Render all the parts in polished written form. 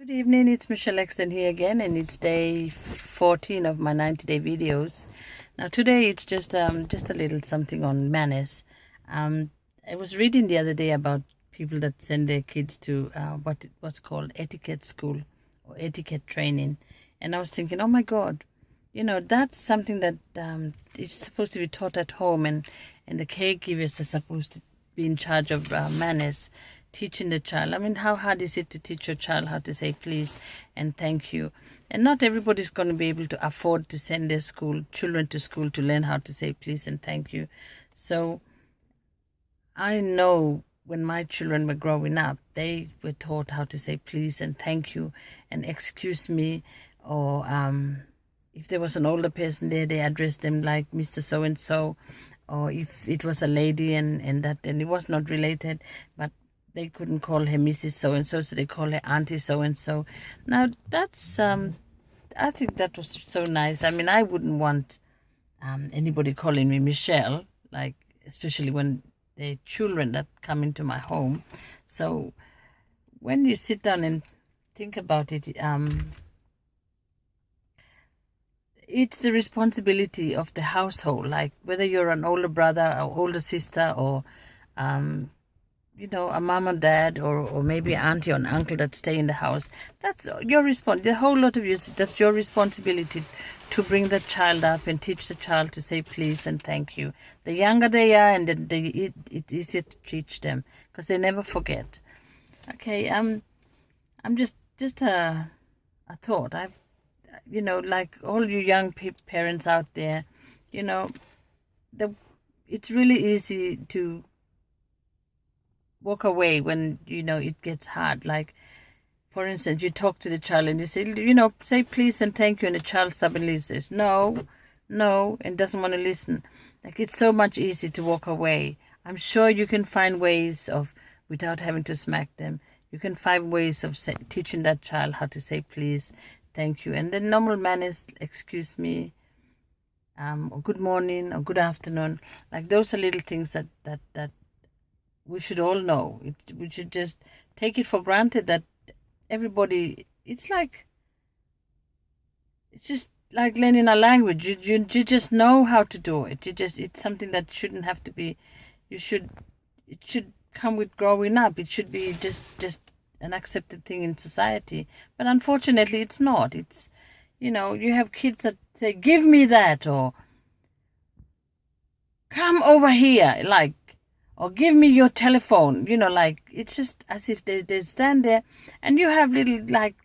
Good evening, it's Michelle Exton here again, and it's day 14 of my 90-day videos. Now today it's just a little something on manners. I was reading the other day about people that send their kids to what's called etiquette school or etiquette training, and I was thinking, oh my God, that's something that is supposed to be taught at home, and the caregivers are supposed to be in charge of manners, teaching the child. I mean, how hard is it to teach your child how to say please and thank you? And not everybody's going to be able to afford to send their children to school to learn how to say please and thank you. So I know when my children were growing up, they were taught how to say please and thank you and excuse me, or if there was an older person there, they addressed them like Mr. So-and-so, or if it was a lady and it was not related, but they couldn't call her Mrs. So-and-so, so they call her Auntie So-and-so. Now, that's, I think that was so nice. I mean, I wouldn't want anybody calling me Michelle, like, especially when they're children that come into my home. So when you sit down and think about it, it's the responsibility of the household, like whether you're an older brother or older sister, or a mom and dad, or maybe an auntie or an uncle that stay in the house. That's your the whole lot of you. That's your responsibility to bring the child up and teach the child to say please and thank you. The younger they are, and it's easier to teach them because they never forget. Okay, I'm just a thought. Like all you young parents out there, it's really easy to walk away when it gets hard. Like, for instance, you talk to the child and you say, say please and thank you, and the child stubbornly says no, and doesn't want to listen. Like, it's so much easier to walk away. I'm sure you can find ways of, without having to smack them, you can find ways of teaching that child how to say please, thank you, and then normal manners, excuse me, or good morning or good afternoon. Like, those are little things that we should all know. We should just take it for granted that everybody, it's just like learning a language. You just know how to do it. It's something that shouldn't have to be, it should come with growing up. It should be just an accepted thing in society. But unfortunately, it's not. It's, you have kids that say, give me that, or come over here, like, or give me your telephone, like, it's just as if they stand there, and you have little, like,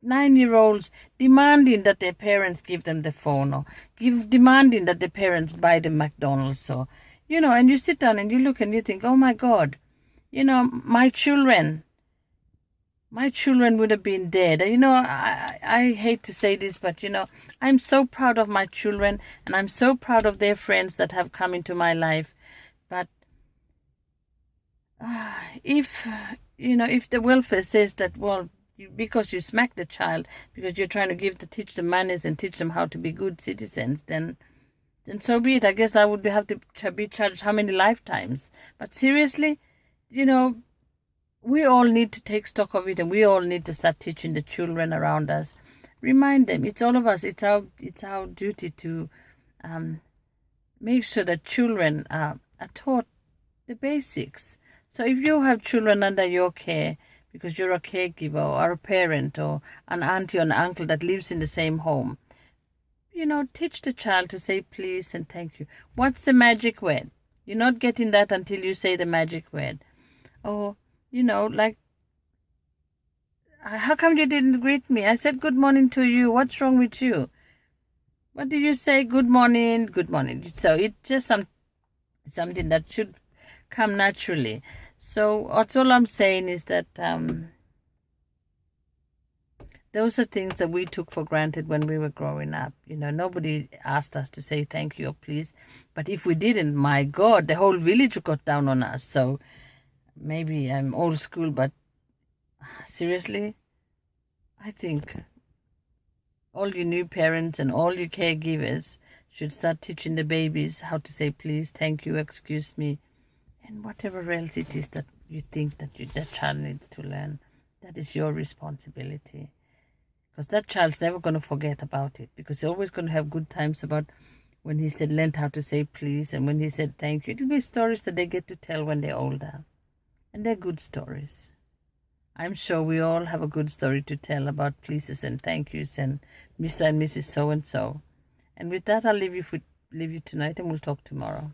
9-year-olds demanding that their parents give them the phone, or demanding that their parents buy them McDonald's, or, and you sit down and you look and you think, oh my God, my children would have been dead. I hate to say this, but, I'm so proud of my children, and I'm so proud of their friends that have come into my life. But if the welfare says that, well, because you smack the child, because you're trying to teach them manners and teach them how to be good citizens, then so be it. I guess I would have to be charged how many lifetimes. But seriously, we all need to take stock of it, and we all need to start teaching the children around us. Remind them. It's all of us. It's our duty to make sure that children are taught the basics. So if you have children under your care, because you're a caregiver or a parent or an auntie or an uncle that lives in the same home, teach the child to say please and thank you. What's the magic word? You're not getting that until you say the magic word. Or, like, how come you didn't greet me? I said good morning to you. What's wrong with you? What did you say? Good morning, good morning. So it's just something that should come naturally. So all I'm saying is that those are things that we took for granted when we were growing up. Nobody asked us to say thank you or please. But if we didn't, my God, the whole village got down on us. So maybe I'm old school, but seriously, I think all you new parents and all you caregivers should start teaching the babies how to say please, thank you, excuse me, and whatever else it is that you think that child needs to learn. That is your responsibility. Because that child's never going to forget about it, because he's always going to have good times about when he said, learned how to say please, and when he said thank you. It'll be stories that they get to tell when they're older. And they're good stories. I'm sure we all have a good story to tell about pleases and thank yous and Mr. and Mrs. So-and-so. And with that, I'll leave you tonight, and we'll talk tomorrow.